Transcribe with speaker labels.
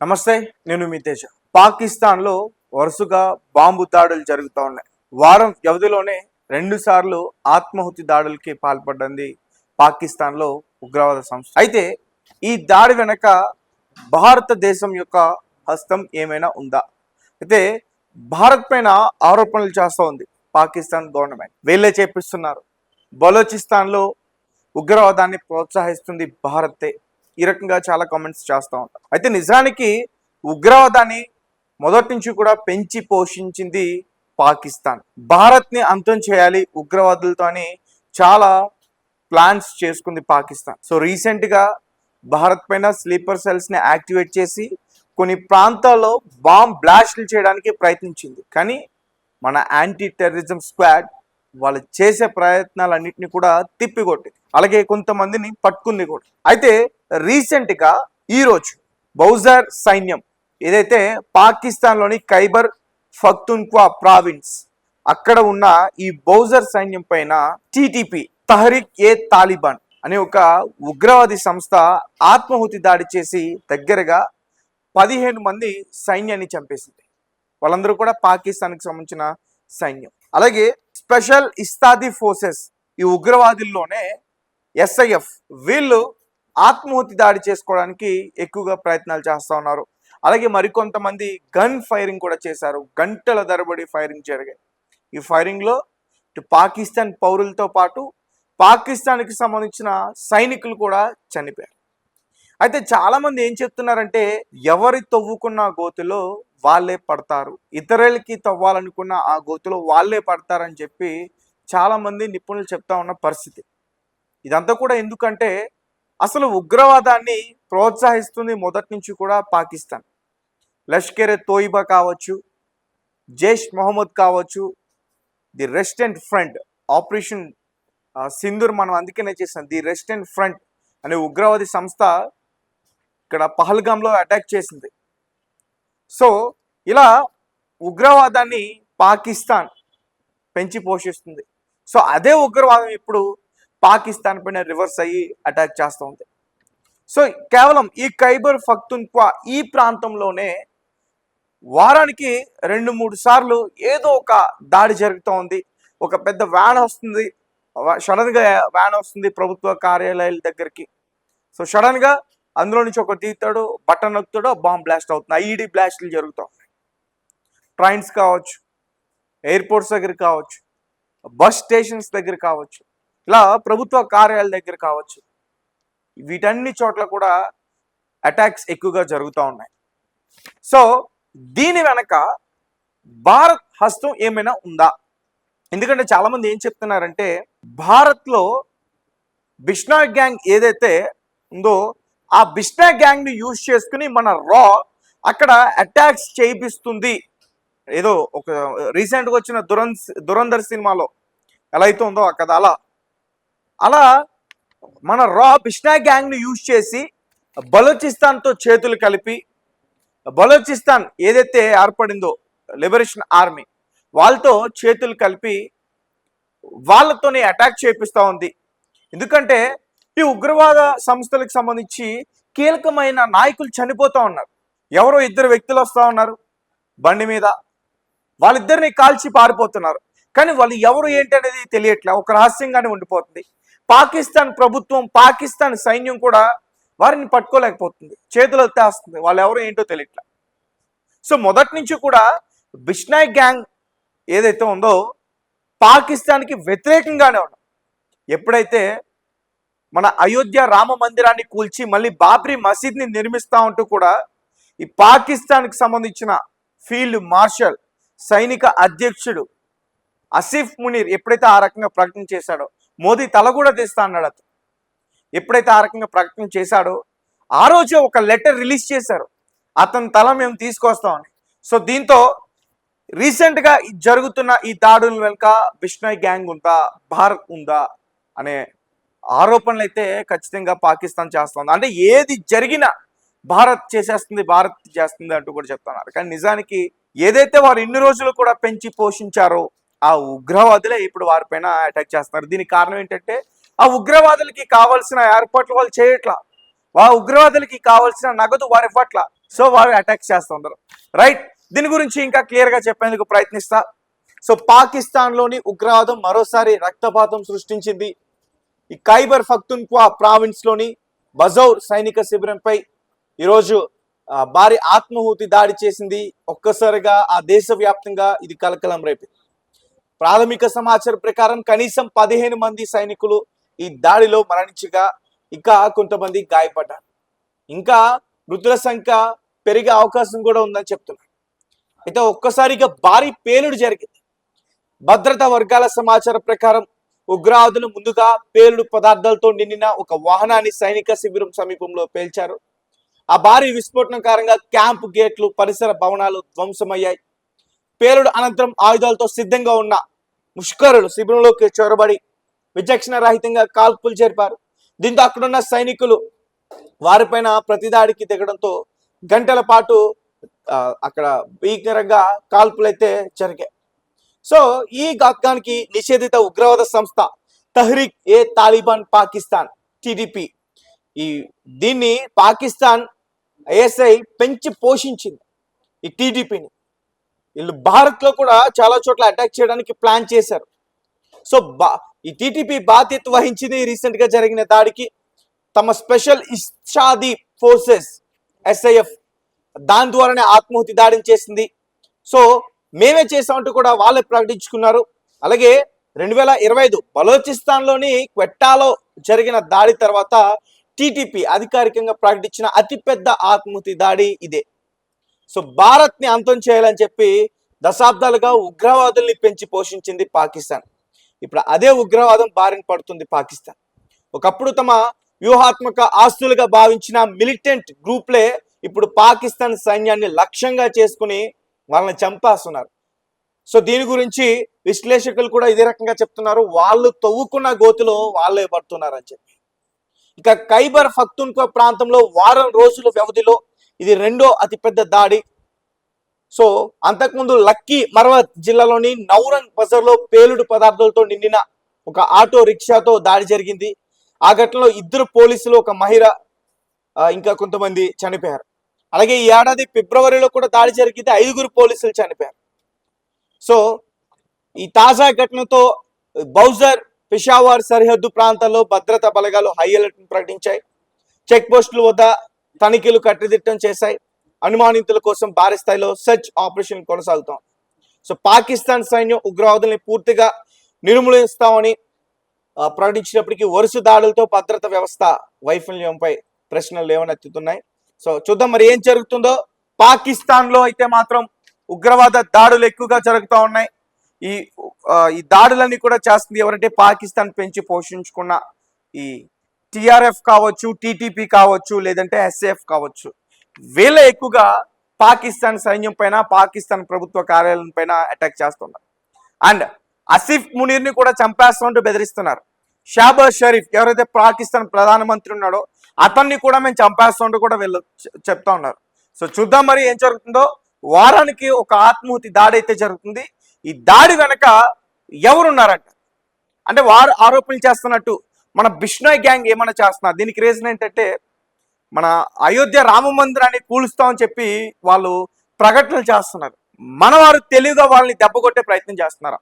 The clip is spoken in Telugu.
Speaker 1: నమస్తే, నేను మీ తేజ. పాకిస్తాన్లో వరుసగా బాంబు దాడులు జరుగుతూ ఉన్నాయి. వారం వ్యవధిలోనే 2 సార్లు ఆత్మాహుతి దాడులకి పాల్పడింది పాకిస్తాన్లో ఉగ్రవాద సంస్థ. అయితే ఈ దాడి వెనక భారతదేశం యొక్క హస్తం ఏమైనా ఉందా? అయితే భారత్ పైన ఆరోపణలు చేస్తూ ఉంది పాకిస్తాన్ గవర్నమెంట్. వీళ్ళే చేపిస్తున్నారు. బలోచిస్తాన్లో ఉగ్రవాదాన్ని ప్రోత్సహిస్తుంది భారతే. ఈ రకంగా చాలా కామెంట్స్ చేస్తూ ఉంటారు. అయితే నిజానికి ఉగ్రవాదాన్ని మొదటి నుంచి కూడా పెంచి పోషించింది పాకిస్తాన్. భారత్ని అంతం చేయాలి ఉగ్రవాదులతో అని చాలా ప్లాన్స్ చేసుకుంది పాకిస్తాన్. సో రీసెంట్గా భారత్ పైన స్లీపర్ సెల్స్ని యాక్టివేట్ చేసి కొన్ని ప్రాంతాల్లో బాంబ్ బ్లాస్ట్లు చేయడానికి ప్రయత్నించింది. కానీ మన యాంటీ టెర్రరిజం స్క్వాడ్ వాళ్ళు చేసే ప్రయత్నాలన్నింటినీ కూడా తిప్పికొట్టింది. అలాగే కొంతమందిని పట్టుకుంది కూడా. అయితే రీసెంట్గా ఈరోజు బౌజర్ సైన్యం ఏదైతే పాకిస్తాన్లోని ఖైబర్ పఖ్తూన్ఖ్వా ప్రావిన్స్ అక్కడ ఉన్న ఈ బౌజర్ సైన్యం పైన టీటీపీ తహ్రీక్-ఏ-తాలిబాన్ అనే ఒక ఉగ్రవాది సంస్థ ఆత్మాహుతి దాడి చేసి దగ్గరగా 15 మంది సైన్యాన్ని చంపేసింది. వాళ్ళందరూ కూడా పాకిస్తాన్కి సంబంధించిన సైన్యం. అలాగే స్పెషల్ ఇస్తాది ఫోర్సెస్ ఈ ఉగ్రవాదుల్లోనే SIF వీళ్ళు ఆత్మాహుతి దాడి చేసుకోవడానికి ఎక్కువగా ప్రయత్నాలు చేస్తూ ఉన్నారు. అలాగే మరికొంతమంది గన్ ఫైరింగ్ కూడా చేశారు. గంటల తరబడి ఫైరింగ్ జరిగాయి. ఈ ఫైరింగ్లో ఇటు పాకిస్తాన్ పౌరులతో పాటు పాకిస్తాన్కి సంబంధించిన సైనికులు కూడా చనిపోయారు. అయితే చాలామంది ఏం చెప్తున్నారంటే ఎవరి తవ్వుకున్న గోతులో వాళ్ళే పడతారు, ఇతరులకి తవ్వాలనుకున్న ఆ గోతులో వాళ్ళే పడతారని చెప్పి చాలామంది నిపుణులు చెప్తా ఉన్న పరిస్థితి. ఇదంతా కూడా ఎందుకంటే అసలు ఉగ్రవాదాన్ని ప్రోత్సహిస్తుంది మొదటి నుంచి కూడా పాకిస్తాన్. లష్కర్-ఏ-తోయిబా కావచ్చు, జైష్ మహమ్మద్ కావచ్చు, the resistant front operation Sindoor మనం అందుకనే చేసాం. ది రెసిస్టెంట్ ఫ్రంట్ అనే ఉగ్రవాది సంస్థ ఇక్కడ పహల్గామ్లో అటాక్ చేసింది. సో ఇలా ఉగ్రవాదాన్ని పాకిస్తాన్ పెంచి పోషిస్తుంది. సో అదే ఉగ్రవాదం ఇప్పుడు పాకిస్తాన్ పైన రివర్స్ అయ్యి అటాక్ చేస్తూ ఉంది. సో కేవలం ఈ ఖైబర్ పఖ్తూన్ఖ్వా ఈ ప్రాంతంలోనే వారానికి 2-3 సార్లు ఏదో ఒక దాడి జరుగుతూ ఉంది. ఒక పెద్ద వ్యాన్ వస్తుంది, సడన్గా వ్యాన్ వస్తుంది ప్రభుత్వ కార్యాలయాల దగ్గరికి. సో సడన్గా అందులో నుంచి ఒక తీస్తాడు, బటన్ నొక్కుతాడు, బాంబ్ బ్లాస్ట్ అవుతుంది. IED బ్లాస్ట్లు జరుగుతూ ఉన్నాయి. ట్రైన్స్ కావచ్చు, ఎయిర్పోర్ట్స్ దగ్గర కావచ్చు, బస్ స్టేషన్స్ దగ్గర కావచ్చు, ఇలా ప్రభుత్వ కార్యాలయాల దగ్గర కావచ్చు, వీటన్ని చోట్ల కూడా అటాక్స్ ఎక్కువగా జరుగుతూ ఉన్నాయి. సో దీని వెనక భారత్ హస్తం ఏమైనా ఉందా? ఎందుకంటే చాలామంది ఏం చెప్తున్నారంటే భారత్లో బిష్నాయ్ గ్యాంగ్ ఏదైతే ఉందో ఆ బిష్నాయ్ గ్యాంగ్ని యూజ్ చేసుకుని మన రా అక్కడ అటాక్స్ చేయిస్తుంది. ఏదో ఒక రీసెంట్గా వచ్చిన దురంధర్ సినిమాలో ఎలా అయితే ఉందో ఆ కథ అలా మన రా బిష్నాయ్ గ్యాంగ్ని యూజ్ చేసి బలోచిస్తాన్తో చేతులు కలిపి బలోచిస్తాన్ ఏదైతే ఏర్పడిందో లిబరేషన్ ఆర్మీ వాళ్ళతో చేతులు కలిపి వాళ్ళతోనే అటాక్ చేపిస్తూ ఉంది. ఎందుకంటే ఈ ఉగ్రవాద సంస్థలకు సంబంధించి కీలకమైన నాయకులు చనిపోతూ ఉన్నారు. ఎవరో 2 వ్యక్తులు వస్తూ ఉన్నారు బండి మీద, వాళ్ళిద్దరిని కాల్చి పారిపోతున్నారు. కానీ వాళ్ళు ఎవరు ఏంటి అనేది తెలియట్లే, ఒక రహస్యంగానే ఉండిపోతుంది. పాకిస్తాన్ ప్రభుత్వం, పాకిస్తాన్ సైన్యం కూడా వారిని పట్టుకోలేకపోతుంది, చేతులు ఎత్తేస్తుంది. వాళ్ళు ఎవరు ఏంటో తెలియట్లే. సో మొదటి నుంచి కూడా బిష్నాయ్ గ్యాంగ్ ఏదైతే ఉందో పాకిస్తాన్కి వ్యతిరేకంగానే ఉన్నాం. ఎప్పుడైతే మన అయోధ్య రామ మందిరాన్ని కూల్చి మళ్ళీ బాబ్రీ మసీద్ని నిర్మిస్తూ ఉంటూ కూడా ఈ పాకిస్తాన్కి సంబంధించిన ఫీల్డ్ మార్షల్ సైనిక అధ్యక్షుడు ఆసిఫ్ మునీర్ ఎప్పుడైతే ఆ రకంగా ప్రకటన చేశాడో, మోదీ తల కూడా తీస్తా అన్నాడు అతను. ఎప్పుడైతే ఆ రకంగా ప్రకటన చేశాడో ఆ రోజే ఒక లెటర్ రిలీజ్ చేశారు, అతని తల మేము తీసుకొస్తామని. సో దీంతో రీసెంట్గా జరుగుతున్న ఈ దాడుల వెనుక బిష్నాయ్ గ్యాంగ్ ఉందా, భారత్ ఉందా అనే ఆరోపణలు అయితే ఖచ్చితంగా పాకిస్తాన్ చేస్తుంది. అంటే ఏది జరిగినా భారత్ చేసేస్తుంది, భారత్ చేస్తుంది అంటూ కూడా చెప్తున్నారు. కానీ నిజానికి ఏదైతే వారు ఇన్ని రోజులు కూడా పెంచి పోషించారో ఆ ఉగ్రవాదులే ఇప్పుడు వారిపైన అటాక్ చేస్తున్నారు. దీనికి కారణం ఏంటంటే ఆ ఉగ్రవాదులకి కావాల్సిన ఏర్పాట్లు వాళ్ళు చేయట్లా. ఉగ్రవాదులకి కావాల్సిన నగదు వారి పట్ల సో వారు అటాక్ చేస్తున్నారు. రైట్, దీని గురించి ఇంకా క్లియర్ గా చెప్పేందుకు ప్రయత్నిస్తా. సో పాకిస్తాన్ లోని ఉగ్రవాదం మరోసారి రక్తపాతం సృష్టించింది. ఈ ఖైబర్ పఖ్తూన్ఖ్వా ప్రావిన్స్ లోని బజౌర్ సైనిక శిబిరంపై ఈరోజు భారీ ఆత్మాహుతి దాడి చేసింది. ఒక్కసారిగా ఆ దేశవ్యాప్తంగా ఇది కలకలం రేపింది. ప్రాథమిక సమాచారం ప్రకారం కనీసం 15 మంది సైనికులు ఈ దాడిలో మరణించగా ఇంకా కొంతమంది గాయపడ్డారు. ఇంకా మృతుల సంఖ్య పెరిగే అవకాశం కూడా ఉందని చెప్తున్నారు. అయితే ఒక్కసారిగా భారీ పేలుడు జరిగింది. భద్రతా వర్గాల సమాచారం ప్రకారం ఉగ్రవాదులు ముందుగా పేలుడు పదార్థాలతో నిండిన ఒక వాహనాన్ని సైనిక శిబిరం సమీపంలో పేల్చారు. ఆ భారీ విస్ఫోటనం కారణంగా క్యాంపు గేట్లు, పరిసర భవనాలు ధ్వంసమయ్యాయి. పేలుడు అనంతరం ఆయుధాలతో సిద్ధంగా ఉన్న ముష్కరులు శిబిరంలోకి చొరబడి విచక్షణ రహితంగా కాల్పులు జరిపారు. దీంతో అక్కడున్న సైనికులు వారిపైన ప్రతిదాడికి దిగడంతో గంటల పాటు అక్కడ భీకరంగా కాల్పులైతే జరిగాయి. సో ఈ ఘాతానికి నిషేధిత ఉగ్రవాద సంస్థ తహ్రీక్ ఏ తాలిబాన్ పాకిస్తాన్ టీడీపీ దీన్ని పాకిస్తాన్ ఐఎస్ఐ పెంచి పోషించింది. ఈ టీడీపీని వీళ్ళు భారత్ లో కూడా చాలా చోట్ల అటాక్ చేయడానికి ప్లాన్ చేశారు. సో ఈ టీటీపీ బాధ్యత వహించింది. రీసెంట్ గా జరిగిన దాడికి తమ స్పెషల్ ఇషాది ఫోర్సెస్ SIF దాని ద్వారానే ఆత్మాహుతి దాడిని చేసింది. సో మేమే చేసామంటూ కూడా వాళ్ళే ప్రకటించుకున్నారు. అలాగే 2025 బలోచిస్తాన్ లోని క్వెట్టాలో జరిగిన దాడి తర్వాత టీటీపీ అధికారికంగా ప్రకటించిన అతిపెద్ద ఆత్మాహుతి దాడి ఇదే. సో భారత్ ని అంతం చేయాలని చెప్పి దశాబ్దాలుగా ఉగ్రవాదుల్ని పెంచి పోషించింది పాకిస్తాన్. ఇప్పుడు అదే ఉగ్రవాదం బారిన పడుతుంది పాకిస్తాన్. ఒకప్పుడు తమ వ్యూహాత్మక ఆస్తులుగా భావించిన మిలిటెంట్ గ్రూప్లే ఇప్పుడు పాకిస్తాన్ సైన్యాన్ని లక్ష్యంగా చేసుకుని వాళ్ళని చంపేస్తున్నారు. సో దీని గురించి విశ్లేషకులు కూడా ఇదే రకంగా చెప్తున్నారు. వాళ్ళు తవ్వుకున్న గోతులో వాళ్ళే పడుతున్నారు అని చెప్పి. ఇక ఖైబర్ పఖ్తూన్ఖ్వా ప్రాంతంలో వారం రోజుల వ్యవధిలో ఇది రెండో అతిపెద్ద దాడి. సో అంతకుముందు లక్కీ మర్వత్ జిల్లాలోని నౌరంగ్ బజార్లో పేలుడు పదార్థాలతో నిండిన ఒక ఆటో రిక్షాతో దాడి జరిగింది. ఆ ఘటనలో 2 పోలీసులు, ఒక మహిళ, ఇంకా కొంతమంది చనిపోయారు. అలాగే ఈ ఏడాది ఫిబ్రవరిలో కూడా దాడి జరిగితే 5 పోలీసులు చనిపోయారు. సో ఈ తాజా ఘటనతో బౌజర్, పెషావర్ సరిహద్దు ప్రాంతాల్లో భద్రతా బలగాలు హై అలర్ట్ ప్రకటించాయి. చెక్ పోస్టుల వద్ద తనిఖీలు కట్టుదిట్టం చేశాయి. అనుమానితుల కోసం భారీ స్థాయిలో సెర్చ్ ఆపరేషన్ కొనసాగుతాం. సో పాకిస్తాన్ సైన్యం ఉగ్రవాదుల్ని పూర్తిగా నిర్మూలిస్తామని ప్రకటించినప్పటికీ వరుస దాడులతో భద్రతా వ్యవస్థ వైఫల్యంపై ప్రశ్నలు లేవనెత్తుతున్నాయి. సో చూద్దాం మరి ఏం జరుగుతుందో. పాకిస్తాన్ లో అయితే మాత్రం ఉగ్రవాద దాడులు ఎక్కువగా జరుగుతూ ఉన్నాయి. ఈ దాడులన్నీ కూడా చేస్తుంది ఎవరంటే పాకిస్తాన్ పెంచి పోషించుకున్న ఈ TRF కావచ్చు, TTP కావచ్చు, లేదంటే SAF కావచ్చు. వీళ్ళ ఎక్కువగా పాకిస్తాన్ సైన్యం పైన, పాకిస్తాన్ ప్రభుత్వ కార్యాలయం పైన అటాక్ చేస్తున్నారు. అండ్ ఆసిఫ్ మునీర్ ని కూడా చంపేస్తామంటూ బెదిరిస్తున్నారు. షాబాజ్ షరీఫ్ ఎవరైతే పాకిస్తాన్ ప్రధానమంత్రి ఉన్నాడో అతన్ని కూడా మేము చంపేస్తామంటూ కూడా వీళ్ళు చెప్తా ఉన్నారు. సో చూద్దాం మరి ఏం జరుగుతుందో. వారానికి ఒక ఆత్మాహుతి దాడి అయితే జరుగుతుంది. ఈ దాడి వెనక ఎవరున్నారంట అంటే వారు ఆరోపణలు చేస్తున్నట్టు మన బిష్నోయ్ గ్యాంగ్ ఏమైనా చేస్తున్నారు. దీనికి రీజన్ ఏంటంటే మన అయోధ్య రామ మందిరాన్ని కూలుస్తామని చెప్పి వాళ్ళు ప్రకటనలు చేస్తున్నారు. మన వారు తెలివిగా వాళ్ళని దెబ్బ కొట్టే ప్రయత్నం చేస్తున్నారు.